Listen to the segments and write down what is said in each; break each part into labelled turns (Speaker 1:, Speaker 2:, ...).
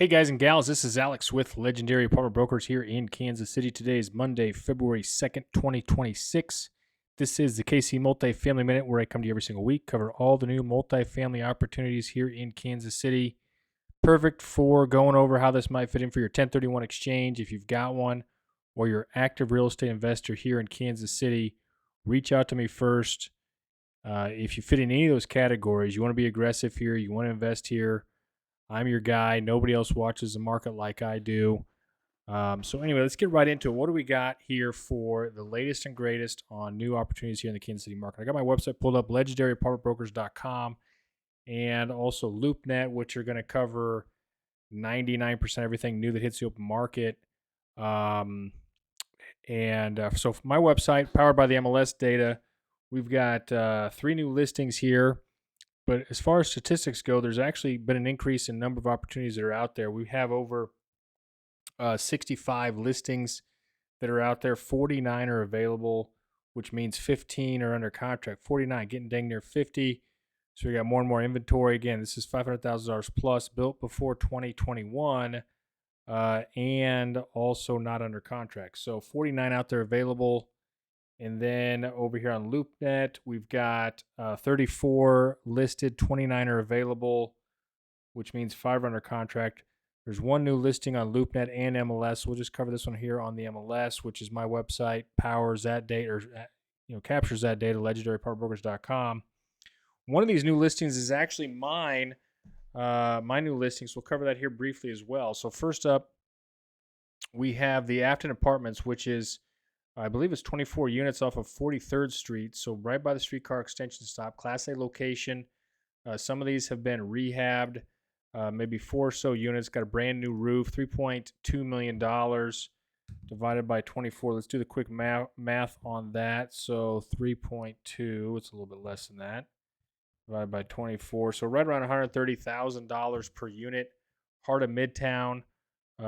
Speaker 1: Hey guys and gals, this is Alex with Legendary Apartment Brokers here in Kansas City. Today is Monday, February 2nd, 2026. This is the KC Multifamily Minute where I come to you every single week, cover all the new multifamily opportunities here in Kansas City. Perfect for going over how this might fit in for your 1031 exchange if you've got one, or your active real estate investor here in Kansas City. Reach out to me first. If you fit in any of those categories, you want to be aggressive here, you want to invest here, I'm your guy. Nobody else watches the market like I do. So anyway, let's get right into it. What do we got here for the latest and greatest on new opportunities here in the Kansas City market? I got my website pulled up, legendaryapartmentbrokers.com, and also LoopNet, which are going to cover 99% everything new that hits the open market. So for my website, powered by the MLS data, we've got 3 new listings here. But as far as statistics go, there's actually been an increase in number of opportunities that are out there. We have over 65 listings that are out there. 49 are available, which means 15 are under contract. 49, getting dang near 50. So we got more and more inventory. Again, this is $500,000 plus, built before 2021, and also not under contract. So 49 out there available. And then over here on LoopNet, we've got 34 listed, 29 are available, which means 5 are under contract. There's 1 new listing on LoopNet and MLS. We'll just cover this one here on the MLS, which is my website, powers that data, or captures that data, legendaryapartmentbrokers.com. One of these new listings is actually mine. My new listings. We'll cover that here briefly as well. So first up, we have the Afton Apartments, which is, I believe it's 24 units off of 43rd Street, so right by the streetcar extension stop, Class A location. Some of these have been rehabbed, maybe 4 or so units, got a brand new roof, $3.2 million divided by 24. Let's do the quick math on that. So 3.2, it's a little bit less than that, divided by 24. So right around $130,000 per unit. Heart of Midtown,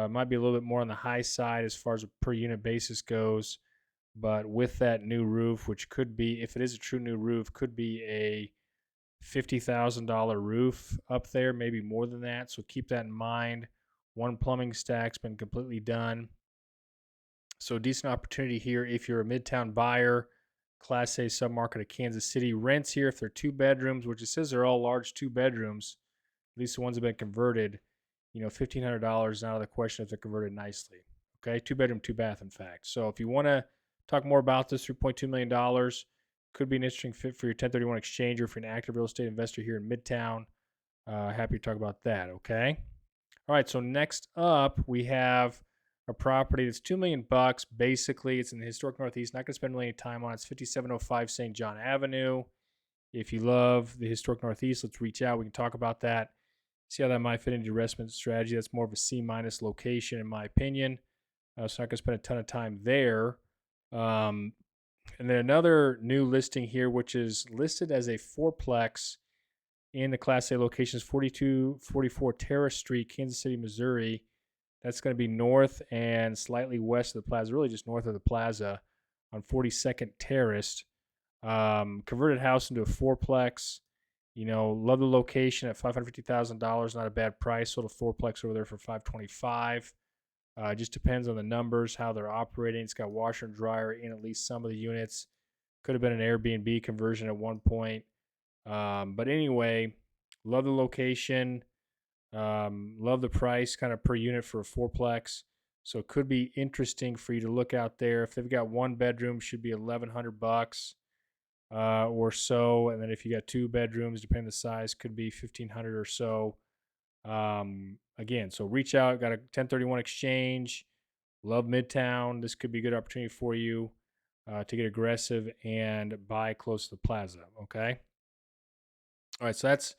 Speaker 1: might be a little bit more on the high side as far as a per unit basis goes. But with that new roof, which could be, if it is a true new roof, could be a $50,000 roof up there, maybe more than that. So keep that in mind. 1 plumbing stack's been completely done. So decent opportunity here if you're a Midtown buyer, Class A submarket of Kansas City. Rents here, if they're 2 bedrooms, which it says they're all large 2 bedrooms, at least the ones that have been converted, $1,500 is out of the question if they're converted nicely. Okay, 2 bedroom, 2 bath, in fact. So if you want to talk more about this, $3.2 million could be an interesting fit for your 1031 exchange, or if you're an active real estate investor here in Midtown. Happy to talk about that, okay? All right, so next up, we have a property that's $2 million. Basically, it's in the historic Northeast. Not going to spend really any time on it. It's 5705 St. John Avenue. If you love the historic Northeast, let's reach out. We can talk about that. See how that might fit into your investment strategy. That's more of a C- location, in my opinion. So I'm not going to spend a ton of time there. And then another new listing here, which is listed as a 4-plex in the Class A locations, 4244 Terrace Street, Kansas City, Missouri. That's going to be north and slightly west of the plaza, really just north of the plaza on 42nd Terrace. Converted house into a 4-plex. Love the location at $550,000. Not a bad price. Sold a 4-plex over there for $525,000. It just depends on the numbers, how they're operating. It's got washer and dryer in at least some of the units. Could have been an Airbnb conversion at one point. But anyway, love the location. Love the price kind of per unit for a 4-plex. So it could be interesting for you to look out there. If they've got 1 bedroom, should be $1,100 or so. And then if you got 2 bedrooms, depending on the size, could be $1,500 or so. Again, so reach out. Got a 1031 exchange. Love Midtown. This could be a good opportunity for you to get aggressive and buy close to the plaza. Okay. All right. So that's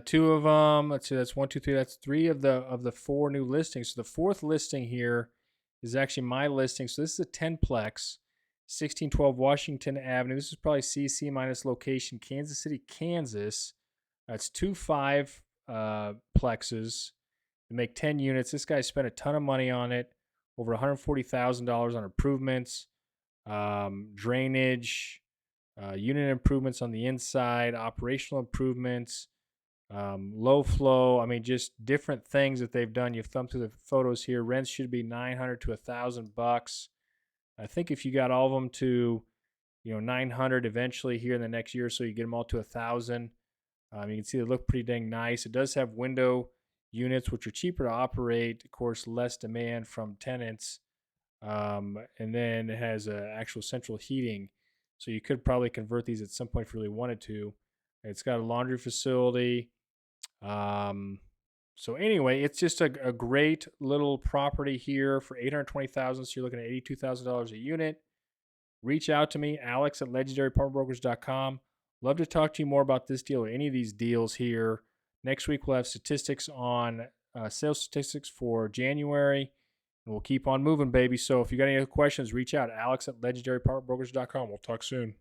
Speaker 1: 2 of them. Let's see. That's 1, 2, 3. That's 3 of the 4 new listings. So the 4th listing here is actually my listing. So this is a 10-plex, 1612 Washington Avenue. This is probably C- location, Kansas City, Kansas. That's 2 5-plexes. To make 10 units. This guy spent a ton of money on it, over $140,000 on improvements, drainage, unit improvements on the inside, operational improvements, Low flow. I mean, just different things that they've done. You've thumbed through the photos here. Rents should be $900 to $1,000. I think if you got all of them to 900 eventually here in the next year or so, you get them all to 1,000. You can see they look pretty dang nice. It does have window units, which are cheaper to operate. Of course, less demand from tenants. And then it has actual central heating. So you could probably convert these at some point if you really wanted to. It's got a laundry facility. So anyway, it's just a great little property here for $820,000. So you're looking at $82,000 a unit. Reach out to me, Alex at legendarypartbrokers.com. Love to talk to you more about this deal or any of these deals here. Next week, we'll have statistics on sales statistics for January. And we'll keep on moving, baby. So if you got any other questions, reach out. Alex at legendarypartbrokers.com. We'll talk soon.